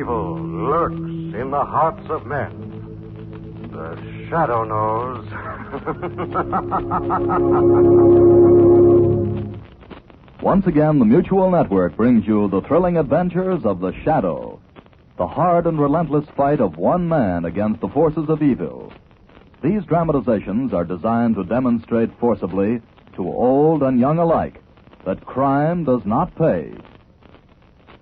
evil lurks in the hearts of men. The shadow knows. Once again, the Mutual Network brings you the thrilling adventures of the Shadow, the hard and relentless fight of one man against the forces of evil. These dramatizations are designed to demonstrate forcibly to old and young alike that crime does not pay.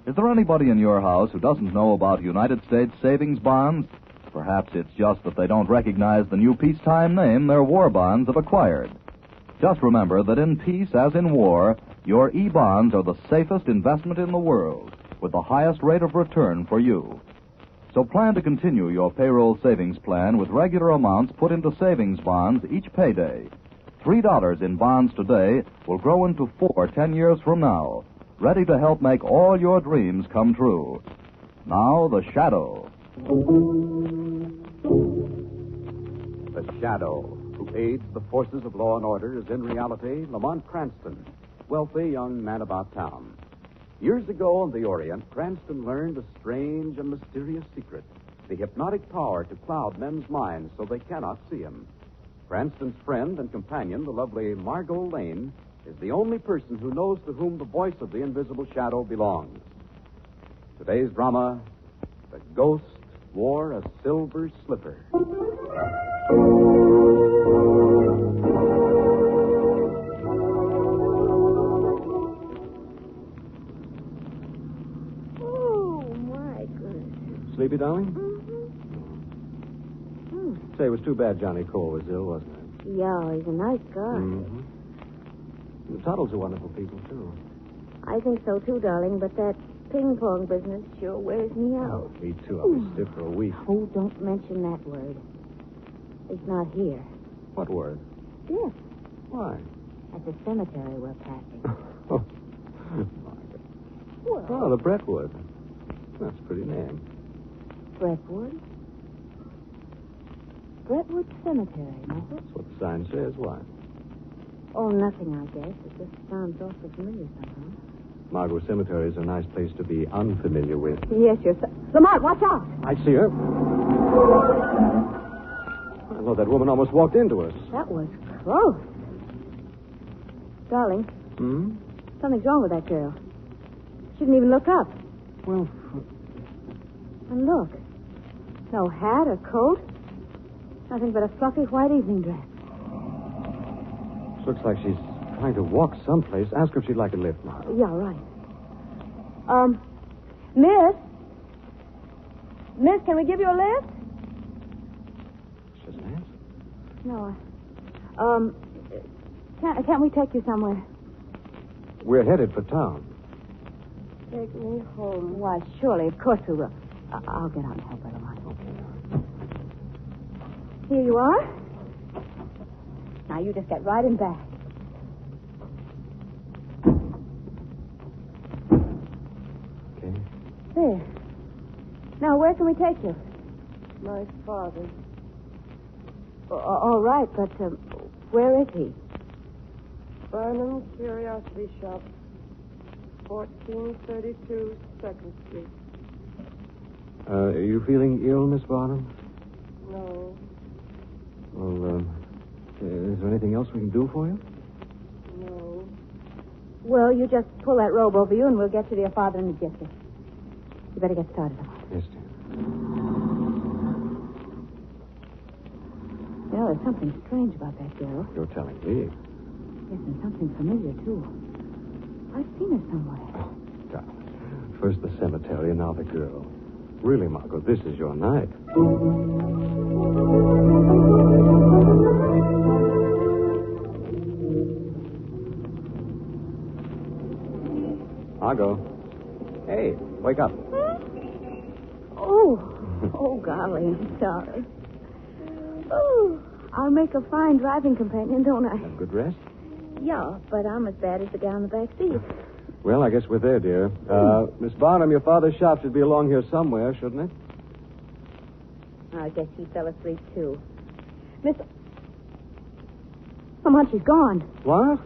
Is there anybody in your house who doesn't know about United States savings bonds? Perhaps it's just that they don't recognize the new peacetime name their war bonds have acquired. Just remember that in peace as in war, your E-bonds are the safest investment in the world, with the highest rate of return for you. So plan to continue your payroll savings plan with regular amounts put into savings bonds each payday. $3 in bonds today will grow into $4 10 years from now, ready to help make all your dreams come true. Now, The Shadow. The Shadow, who aids the forces of law and order, is in reality Lamont Cranston, wealthy young man about town. Years ago in the Orient, Cranston learned a strange and mysterious secret, the hypnotic power to cloud men's minds so they cannot see him. Cranston's friend and companion, the lovely Margo Lane, is the only person who knows to whom the voice of the invisible shadow belongs. Today's drama, The Ghost Wore a Silver Slipper. Sleepy, darling? Mm-hmm. Say, it was too bad Johnny Cole was ill, wasn't it? Yeah, he's a nice guy. The Tuttles are wonderful people, too. I think so, too, darling, but that ping-pong business sure wears me out. Oh, me, too. I'll be stiff for a week. Oh, don't mention that word. It's not here. What word? Stiff. Why? At the cemetery we're passing. Oh, Well, oh, the Brentwood. That's a pretty name. Brentwood? Brentwood Cemetery, no? That's what the sign says. Why? Oh, nothing, I guess. It just sounds awfully familiar somehow. Margo Cemetery is a nice place to be unfamiliar with. Yes, Lamont, watch out! I see her. Oh, that woman almost walked into us. That was close. Darling, something's wrong with that girl. She didn't even look up. Well... And look. No hat or coat. Nothing but a fluffy white evening dress. Looks like she's trying to walk someplace. Ask her if she'd like a lift, Margo. Yeah, right. Miss? Miss, can we give you a lift? She doesn't answer. No. Can't we take you somewhere? We're headed for town. Take me home. Why, surely, of course we will. I'll get out and help her, Lamont. Here you are. Now, you just get right in back. Okay. There. Now, where can we take you? My father. All right, but where is he? Barnum Curiosity Shop, 1432 2nd Street. Are you feeling ill, Miss Barnum? No. Well, is there anything else we can do for you? No. Well, you just pull that robe over you, and we'll get you to your father in the jiffy. You better get started. Yes, dear. You know, there's something strange about that girl. You're telling me. Yes, and something familiar, too. I've seen her somewhere. Oh, God. First the cemetery, and now the girl. Really, Margo, this is your night. Margo. Hey, wake up. Oh, golly, I'm sorry. Oh, I'll make a fine driving companion, don't I? Have a good rest? Yeah, but I'm as bad as the guy in the back seat. Well, I guess we're there, dear. Miss Barnum, your father's shop should be along here somewhere, shouldn't it? I guess he fell asleep, too. Miss... Lamont, she's gone. What?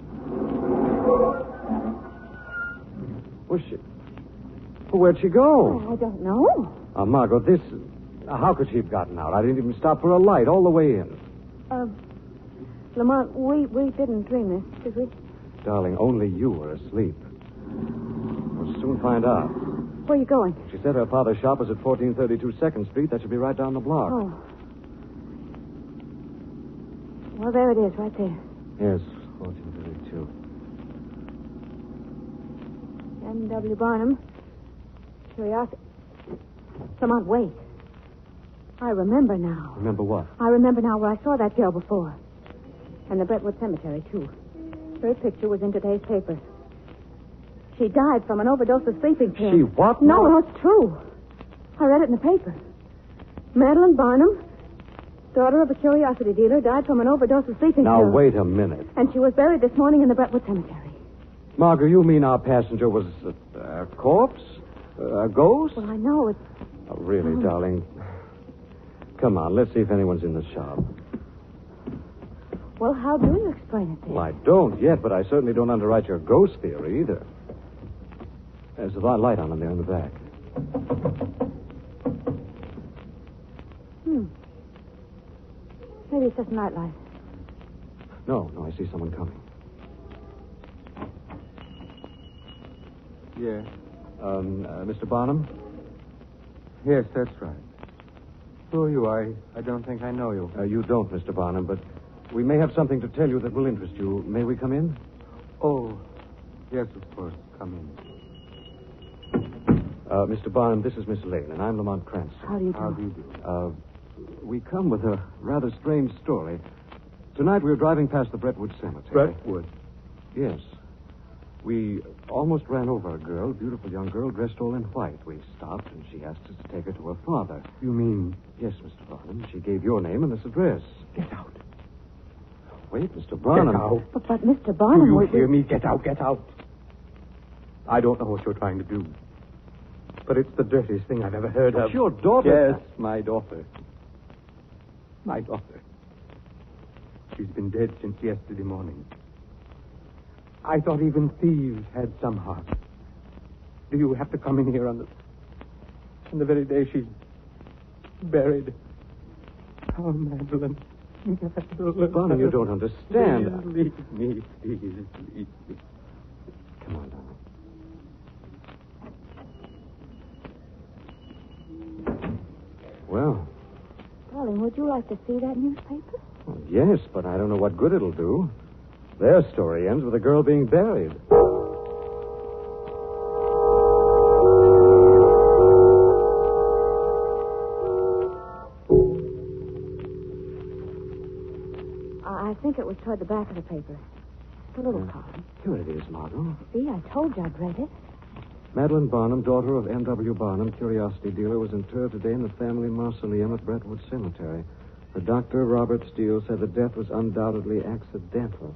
Where'd she go? Oh, I don't know. Margo, this... How could she have gotten out? I didn't even stop for a light all the way in. Lamont, we didn't dream this, did we? Darling, only you were asleep. We'll soon find out. Where are you going? She said her father's shop was at 1432 2nd Street. That should be right down the block. Oh. Well, there it is, right there. Yes, 1432. N.W. Barnum. Curiosity. Lamont, wait. I remember now. Remember what? I remember now where I saw that girl before. And the Brentwood Cemetery, too. Her picture was in today's paper. She died from an overdose of sleeping pills. She what? No, it's true. I read it in the paper. Madeline Barnum, daughter of a curiosity dealer, died from an overdose of sleeping Now, pills. wait a minute. And she was buried this morning in the Brentwood Cemetery. Margo, you mean our passenger was a corpse? A ghost? Well, I know it's... Oh, really, darling. Come on, let's see if anyone's in the shop. Well, how do you explain it then? Well, I don't yet, but I certainly don't underwrite your ghost theory either. There's a light on in there in the back. Maybe it's just a nightlight. No, I see someone coming. Yes. Mr. Barnum? Yes, that's right. Who are you? I don't think I know you. You don't, Mr. Barnum, but we may have something to tell you that will interest you. May we come in? Oh, yes, of course. Come in. Mr. Barnum, this is Miss Lane, and I'm Lamont Cranston. How do you do? How do you do? We come with a rather strange story. Tonight we were driving past the Brentwood Cemetery. Brentwood? Yes. We almost ran over a girl, a beautiful young girl, dressed all in white. We stopped, and she asked us to take her to her father. You mean... Yes, Mr. Barnum. She gave your name and this address. Get out. Wait, Mr. Barnum. Get out. But Mr. Barnum... Do you hear me? Get out, get out. I don't know what you're trying to do. But it's the dirtiest thing I've ever heard of. It's your daughter. Yes, my daughter. My daughter. She's been dead since yesterday morning. I thought even thieves had some heart. Do you have to come in here on the very day she's buried? Oh, Madeline. Madeline. Barnum, you don't understand. Please leave me, please leave me. Come on, darling. Well, Darling, would you like to see that newspaper? yes, but I don't know what good it'll do. Their story ends with a girl being buried. I think it was toward the back of the paper. The little column. Here it is, Margo. See, I told you I'd read it. Madeline Barnum, daughter of N.W. Barnum, curiosity dealer, was interred today in the family mausoleum at Brentwood Cemetery. Her doctor, Robert Steele, said the death was undoubtedly accidental.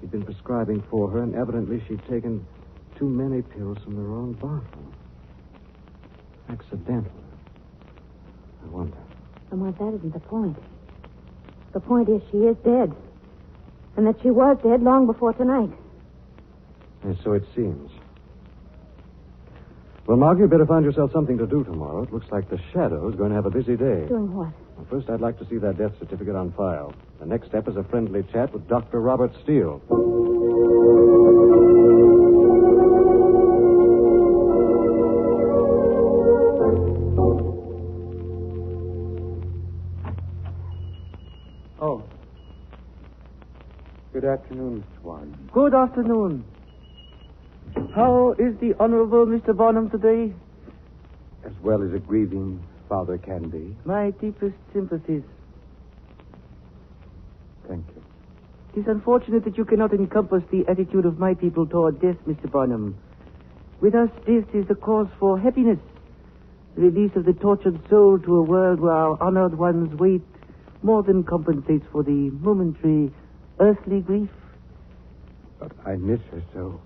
He'd been prescribing for her, and evidently she'd taken too many pills from the wrong bottle. Accidental. I wonder. Lamont, that isn't the point. The point is she is dead. And that she was dead long before tonight. And so it seems. Well, Margo, you better find yourself something to do tomorrow. It looks like the Shadow's going to have a busy day. Doing what? Well, first, I'd like to see that death certificate on file. The next step is a friendly chat with Dr. Robert Steele. Oh. Good afternoon, Mr. Warren. Good afternoon. How is the Honorable Mr. Barnum today? As well as a grieving father can be. My deepest sympathies. Thank you. It is unfortunate that you cannot encompass the attitude of my people toward death, Mr. Barnum. With us, this is a cause for happiness. The release of the tortured soul to a world where our honored ones wait more than compensates for the momentary earthly grief. But I miss her so.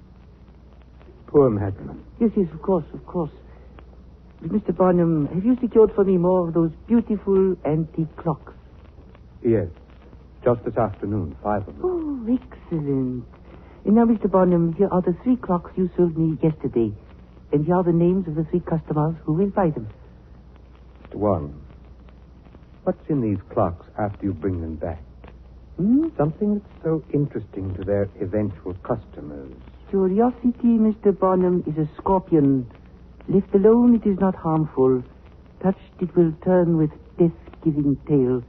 Poor Madeline. Yes, of course, of course. But Mr. Barnum, have you secured for me more of those beautiful antique clocks? Yes. Just this afternoon, 5 of them. Oh, excellent. And now, Mr. Barnum, here are the 3 clocks you sold me yesterday. And here are the names of the 3 customers who will buy them. Mr. Warren, what's in these clocks after you bring them back? Something that's so interesting to their eventual customers. Curiosity, Mr. Barnum, is a scorpion. Left alone, it is not harmful. Touched, it will turn with death-giving tail.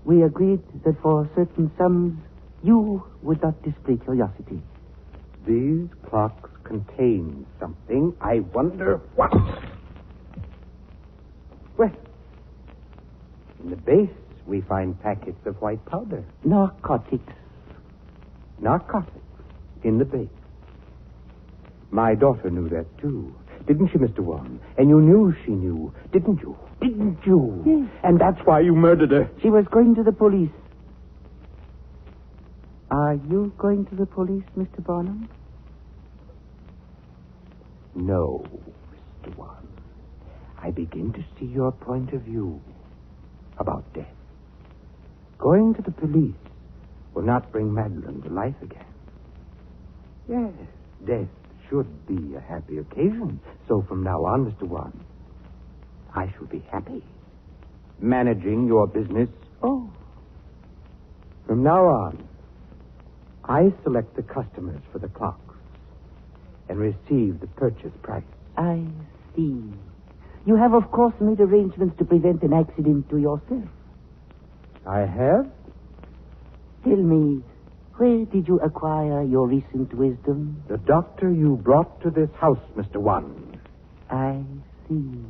We agreed that for certain sums, you would not display curiosity. These clocks contain something. I wonder what. Well, in the base, we find packets of white powder. Narcotics. Narcotics in the base. My daughter knew that, too. Didn't she, Mr. Warren? And you knew she knew, didn't you? Didn't you? Yes. And that's why you murdered her. She was going to the police. Are you going to the police, Mr. Barnum? No, Mr. Warren. I begin to see your point of view about death. Going to the police will not bring Madeline to life again. Yes, death should be a happy occasion. So from now on, Mr. Warren, I shall be happy managing your business. Oh. From now on, I select the customers for the clocks and receive the purchase price. I see. You have, of course, made arrangements to prevent an accident to yourself. I have? Tell me, where did you acquire your recent wisdom? The doctor you brought to this house, Mr. Warren. I see.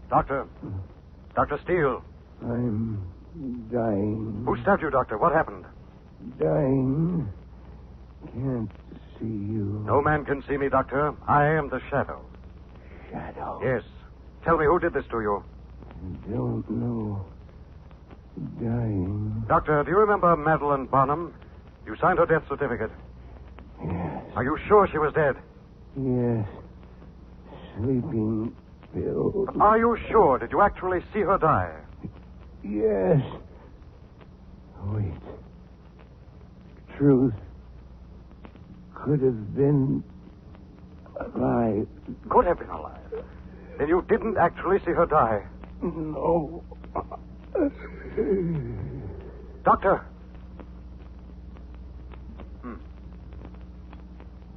Doctor. Dr. Steele. I'm dying. Who stabbed you, Doctor? What happened? Dying. Can't see you. No man can see me, Doctor. I am the Shadow. Shadow? Yes. Tell me, who did this to you? I don't know. Dying. Doctor, do you remember Madeline Bonham? You signed her death certificate. Yes. Are you sure she was dead? Yes. Sleeping pills. Are you sure? Did you actually see her die? Yes. Wait. Truth could have been alive. Could have been alive. Then you didn't actually see her die. No. Doctor.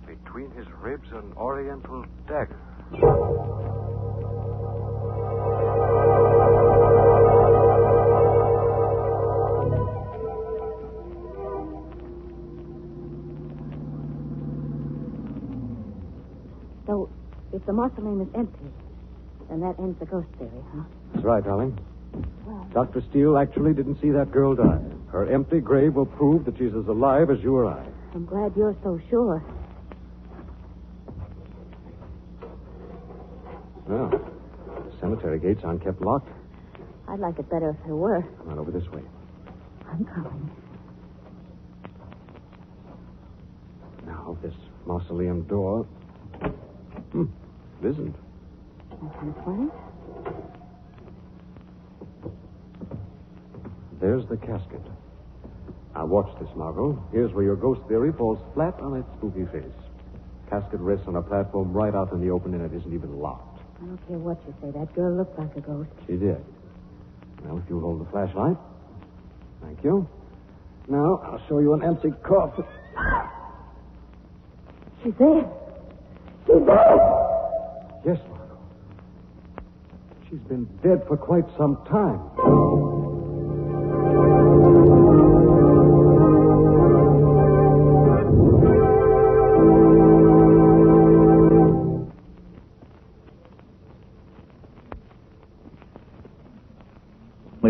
Between his ribs, an oriental dagger. So, if the mausoleum is empty, then that ends the ghost theory, huh? That's right, darling. Well, Dr. Steele actually didn't see that girl die. Her empty grave will prove that she's as alive as you or I. I'm glad you're so sure. Well, the cemetery gates aren't kept locked. I'd like it better if there were. Come on over this way. I'm coming. Now, this mausoleum door. It isn't. That's funny. There's the casket. Now, watch this, Margo. Here's where your ghost theory falls flat on its spooky face. Casket rests on a platform right out in the open, and it isn't even locked. I don't care what you say. That girl looked like a ghost. She did. Well, if you'll hold the flashlight. Thank you. Now, I'll show you an empty coffin. She's there. She's there. Yes, Margo. She's been dead for quite some time.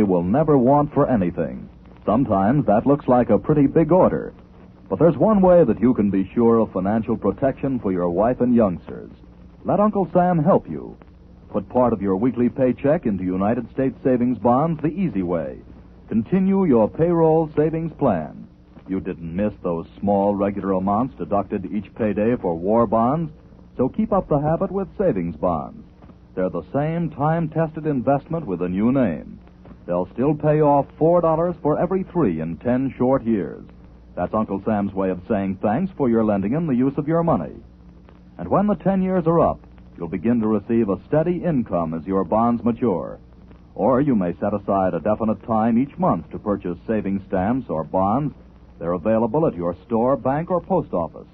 Will never want for anything. Sometimes that looks like a pretty big order. But there's one way that you can be sure of financial protection for your wife and youngsters. Let Uncle Sam help you. Put part of your weekly paycheck into United States savings bonds the easy way. Continue your payroll savings plan. You didn't miss those small regular amounts deducted each payday for war bonds, so keep up the habit with savings bonds. They're the same time-tested investment with a new name. they'll still pay off $4 for every 3 in 10 short years. That's Uncle Sam's way of saying thanks for your lending him the use of your money. And when the 10 years are up, you'll begin to receive a steady income as your bonds mature. Or you may set aside a definite time each month to purchase savings stamps or bonds. They're available at your store, bank, or post office.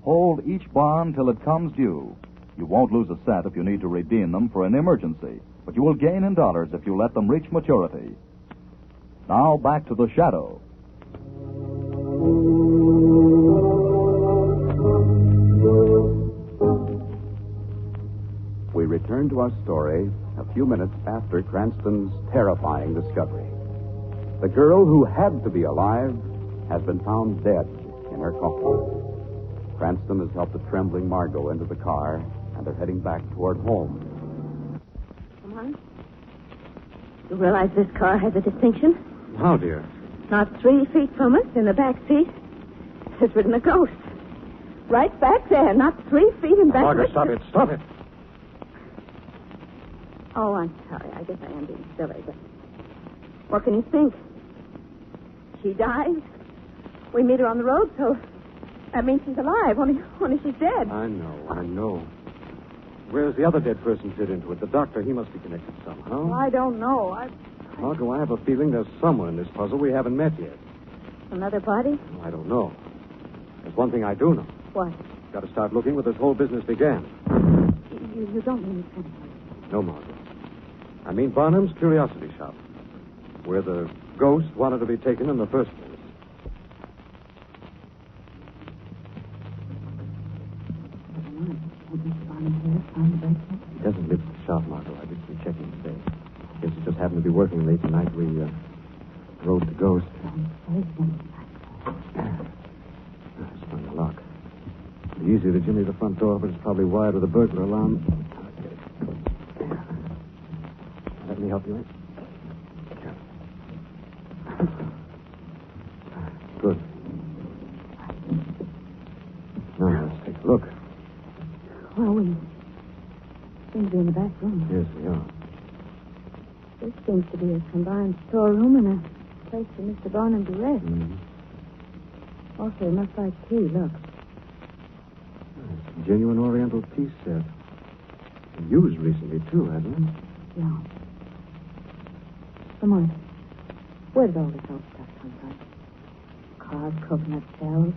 Hold each bond till it comes due. You won't lose a cent if you need to redeem them for an emergency, but you will gain in dollars if you let them reach maturity. Now back to the Shadow. We return to our story a few minutes after Cranston's terrifying discovery. The girl who had to be alive has been found dead in her coffin. Cranston has helped a trembling Margo into the car, and they're heading back toward home. Come on. You realize this car has a distinction? How, dear? Not 3 feet from us, in the back seat, has ridden a ghost. Right back there, not 3 feet in back. Margo, stop it. Stop it. Oh, I'm sorry. I guess I am being silly, but what can you think? She died. We meet her on the road, so that means she's alive, only she's dead. I know. Where's the other dead person fit into it? The doctor, he must be connected somehow. Well, I don't know. Margo, I have a feeling there's someone in this puzzle we haven't met yet. Another body? I don't know. There's one thing I do know. What? Got to start looking where this whole business began. You don't mean something. No, Margo. I mean Barnum's curiosity shop, where the ghost wanted to be taken in the first place. He doesn't live in the shop, Margo. I did some checking today. Guess he just happened to be working late tonight. We rode the ghost. It's on the lock. It's easy to jimmy the front door, but it's probably wired with a burglar alarm. Let me help you, Good. Now, let's take a look. Well, we seem to be in the back room. Yes, we are. This seems to be a combined storeroom and a place for Mr. Barnum to rest. Mm-hmm. Also, a must-buy key, look. It's a genuine Oriental tea set. Used recently, too, hasn't it? Yeah. Come on. Where did all this old stuff come from? Carved coconut shells,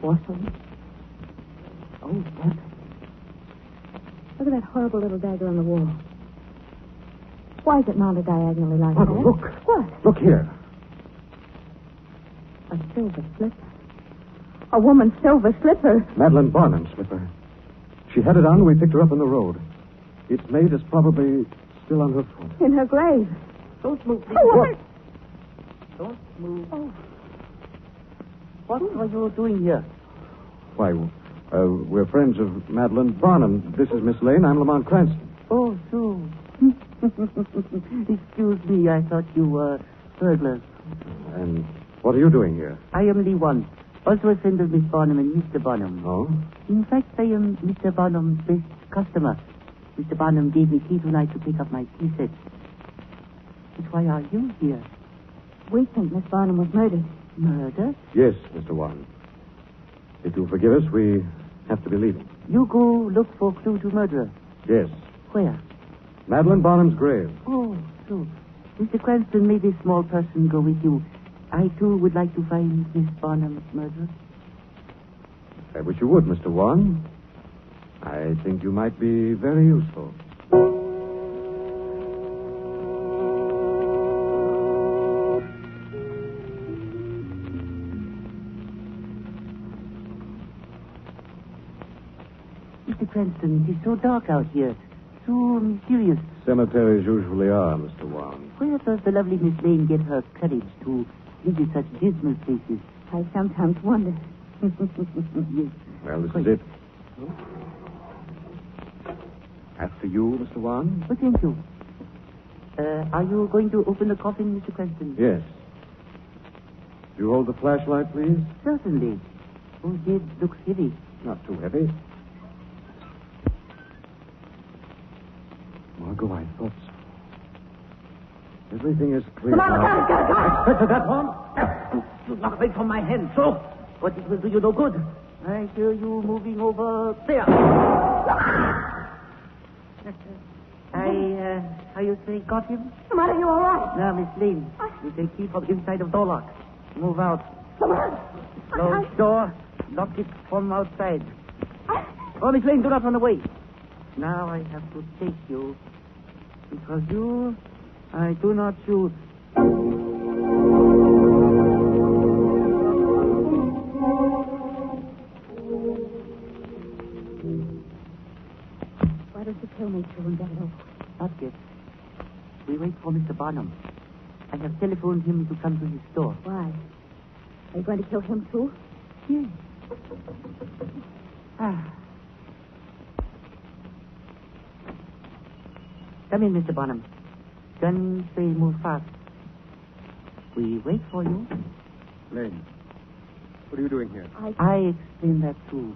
porcelain. Oh, weapons. Look at that horrible little dagger on the wall. Why is it mounted diagonally like Margo, that? look. What? Look here. A silver slipper. A woman's silver slipper. Madeline Barnum's slipper. She had it on when we picked her up on the road. Its mate is probably still on her foot. In her grave. Don't move, please. Oh, what? Don't move. Oh. What are you doing here? Why, we're friends of Madeline Barnum. This is Miss Lane. I'm Lamont Cranston. Oh, so. Excuse me, I thought you were burglars. And what are you doing here? I am Lee One, also a friend of Miss Barnum and Mr. Barnum. Oh? In fact, I am Mr. Barnum's best customer. Mr. Barnum gave me key tonight to pick up my tea set. But why are you here? We think Miss Barnum was murdered. Murder? Yes, Mr. Warren. If you'll forgive us, we have to be leaving. You go look for clue to murderer. Yes. Where? Madeline Barnum's grave. Oh, so. Mr. Cranston, may this small person go with you. I, too, would like to find Miss Barnum's murderer. I wish you would, Mr. Warren. I think you might be very useful. Mr. Cranston, it is so dark out here. So mysterious. Cemeteries usually are, Mr. Warren. Where does the lovely Miss Lane get her courage to visit such dismal places? I sometimes wonder. Yes. Well, this is it. After you, Mr. Warren? Oh, thank you. Are you going to open the coffin, Mr. Cranston? Yes. You hold the flashlight, please? Certainly. Oh, it looks heavy. Not too heavy. Margo, I thought so. Everything is clear Come on, now. come on. Expected that one? You knock away from my hand, so. But it will do you no good. I hear you moving over there. How you say, got him? Come on, are you all right? Now, Miss Lane, you take key from inside of door lock. Move out. Come on. Close door. Lock it from outside. Oh, Miss Lane, do not run away. Now I have to take you. Because I do not shoot. Why don't you kill me, too, and get it over? Not yet. We wait for Mr. Barnum. I have telephoned him to come to his store. Why? Are you going to kill him, too? Yes. Come in, Mr. Barnum. Gun say move fast. We wait for you. Lane, what are you doing here? I explain that too.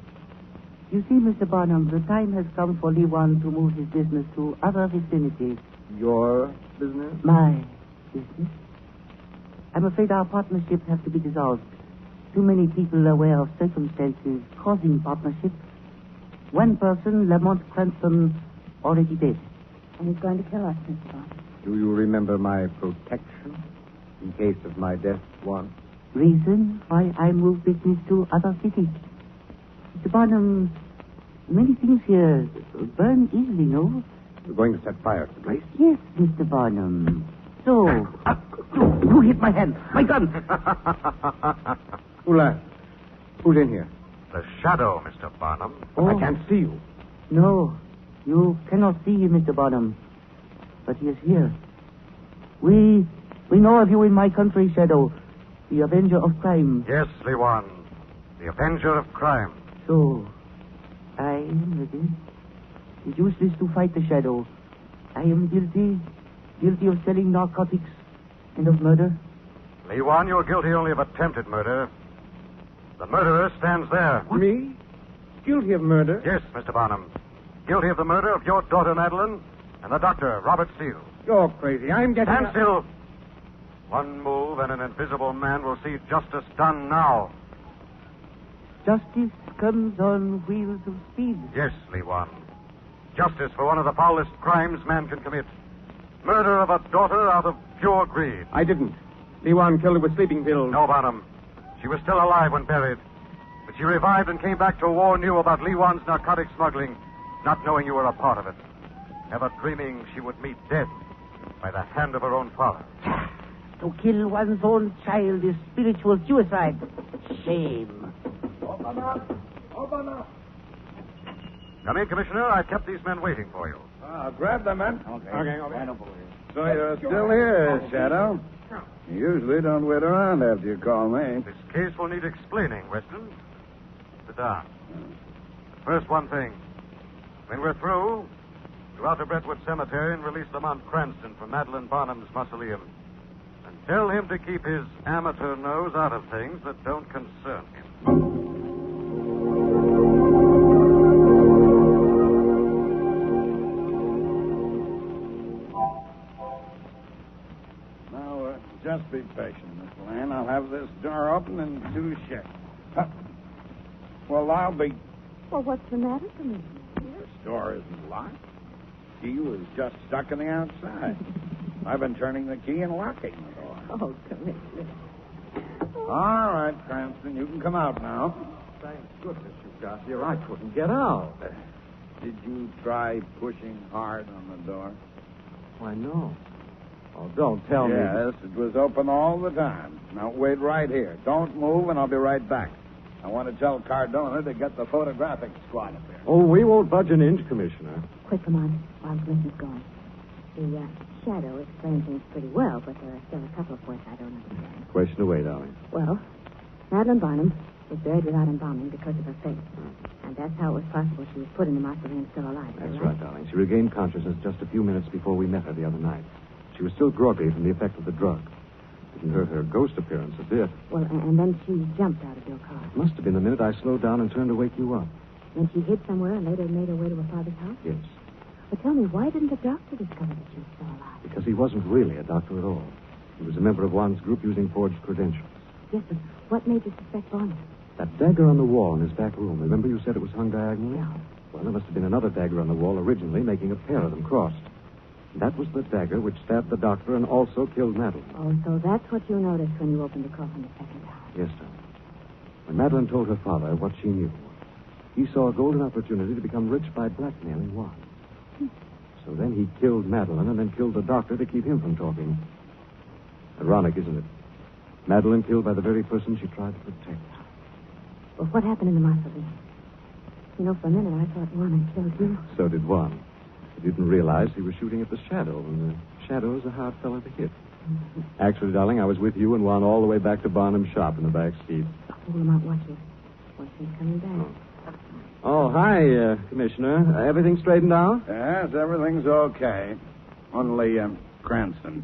You see, Mr. Barnum, the time has come for Lee Wan to move his business to other vicinities. Your business? My business? I'm afraid our partnership has to be dissolved. Too many people aware of circumstances causing partnership. One person, Lamont Cranston, already dead. And he's going to kill us, Mr. Bond. Do you remember my protection in case of my death once? Reason why I move business to other cities. Mr. Barnum, many things here burn easily, no? You're going to set fire to the place? Yes, Mr. Barnum. So, you hit my hand. My gun. Who laughed? Who's in here? The shadow, Mr. Barnum. Oh. I can't see you. No, you cannot see him, Mr. Barnum. But he is here. We know of you in my country, Shadow. The avenger of crime. Yes, Lee Wan. The avenger of crime. So, I am ready. It's useless to fight the Shadow. I am guilty of selling narcotics and of murder. Lee Wan, you're guilty only of attempted murder. The murderer stands there. Me? Guilty of murder? Yes, Mr. Barnum. Guilty of the murder of your daughter, Madeline, and the doctor, Robert Steele. You're crazy. I'm getting... Stand still. One move and an invisible man will see justice done now. Justice comes on wheels of speed. Yes, Lee Wan. Justice for one of the foulest crimes man can commit. Murder of a daughter out of pure greed. I didn't. Lee Wan killed her with sleeping pills. No, Barnum. She was still alive when buried. But she revived and came back to warn you about Lee Wan's narcotic smuggling, not knowing you were a part of it. Never dreaming she would meet death by the hand of her own father. To kill one's own child is spiritual suicide. Shame. Open up! Open up! Come in, Commissioner. I kept these men waiting for you. Grab them, men. Okay. Okay. So you're still here, Shadow? You usually don't wait around after you call me. This case will need explaining, Weston. Sit down. First, one thing. When we're through, go out to Brentwood Cemetery and release Lamont Cranston from Madeline Barnum's mausoleum. And tell him to keep his amateur nose out of things that don't concern him. Just be patient, Miss Lane. I'll have this door open in 2 seconds. Well, I'll be... Well, what's the matter, Commissioner? This door isn't locked. Key was just stuck in the outside. I've been turning the key and locking the door. Oh, Commissioner. All right, Cranston, you can come out now. Thank goodness you got here. I couldn't get out. Did you try pushing hard on the door? Why, no. Oh, don't tell me. Yes, it was open all the time. Now, wait right here. Don't move, and I'll be right back. I want to tell Cardona to get the photographic squad up here. Oh, we won't budge an inch, Commissioner. Quick, come on, while Commissioner's gone. The shadow explains things pretty well, but there are still a couple of points I don't understand. Question away, darling. Well, Madeline Barnum was buried without embalming because of her fate. And that's how it was possible she was put in the mausoleum still alive. That's right, darling. She regained consciousness just a few minutes before we met her the other night. She was still groggy from the effect of the drug. Didn't hurt her ghost appearance a bit. Well, and then she jumped out of your car. It must have been the minute I slowed down and turned to wake you up. Then she hid somewhere and later made her way to her father's house? Yes. But tell me, why didn't the doctor discover that you were still alive? Because he wasn't really a doctor at all. He was a member of Juan's group using forged credentials. Yes, but what made you suspect Barnum? That dagger on the wall in his back room. Remember you said it was hung diagonally? No. Well, there must have been another dagger on the wall originally, making a pair of them crossed. That was the dagger which stabbed the doctor and also killed Madeline. Oh, so that's what you noticed when you opened the coffin the second time. Yes, sir. When Madeline told her father what she knew, he saw a golden opportunity to become rich by blackmailing Juan. So then he killed Madeline and then killed the doctor to keep him from talking. Ironic, isn't it? Madeline killed by the very person she tried to protect. Well, what happened in the mausoleum? You know, for a minute I thought Juan had killed you. So did Juan. He didn't realize he was shooting at the shadow, and the shadow is a hard fellow to hit. Actually, darling, I was with you and Juan all the way back to Barnum's shop in the back seat. Oh, Lamont, watch you. Watch him coming back. Oh, hi, Commissioner. Everything straightened out? Yes, everything's okay. Only, Cranston,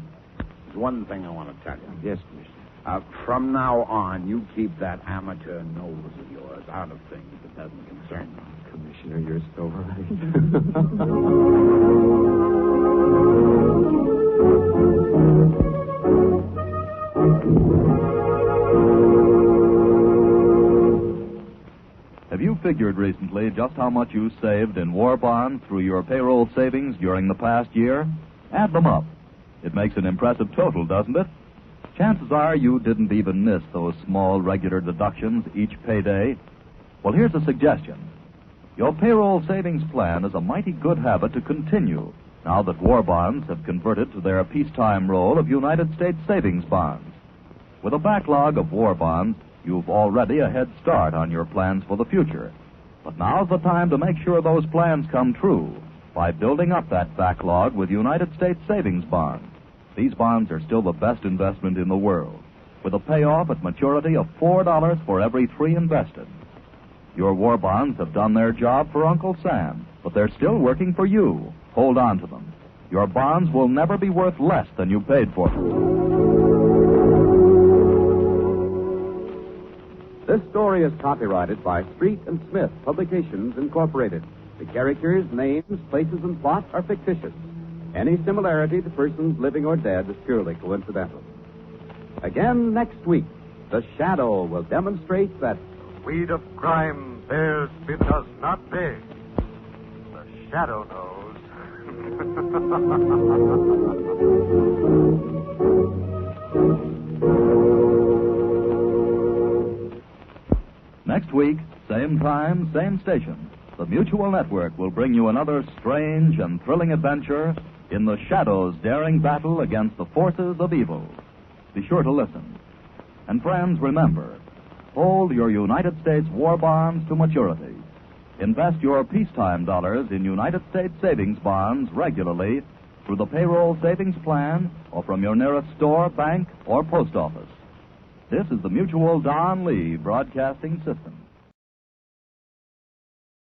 there's one thing I want to tell you. Yes, Commissioner. From now on, you keep that amateur nose of yours out of things that doesn't concern you. Commissioner, you're so right. Have you figured recently just how much you saved in war bonds through your payroll savings during the past year? Add them up. It makes an impressive total, doesn't it? Chances are you didn't even miss those small regular deductions each payday. Well, here's a suggestion. Your payroll savings plan is a mighty good habit to continue now that war bonds have converted to their peacetime role of United States savings bonds. With a backlog of war bonds, you've already a head start on your plans for the future. But now's the time to make sure those plans come true by building up that backlog with United States savings bonds. These bonds are still the best investment in the world, with a payoff at maturity of $4 for every 3 invested. Your war bonds have done their job for Uncle Sam, but they're still working for you. Hold on to them. Your bonds will never be worth less than you paid for them. This story is copyrighted by Street and Smith Publications, Incorporated. The characters, names, places, and plot are fictitious. Any similarity to persons living or dead is purely coincidental. Again next week, The Shadow will demonstrate that Weed of crime bears it does not pay. The shadow knows. Next week, same time, same station, the Mutual Network will bring you another strange and thrilling adventure in the Shadow's daring battle against the forces of evil. Be sure to listen. And friends, remember, hold your United States war bonds to maturity. Invest your peacetime dollars in United States savings bonds regularly through the payroll savings plan or from your nearest store, bank, or post office. This is the Mutual Don Lee Broadcasting System.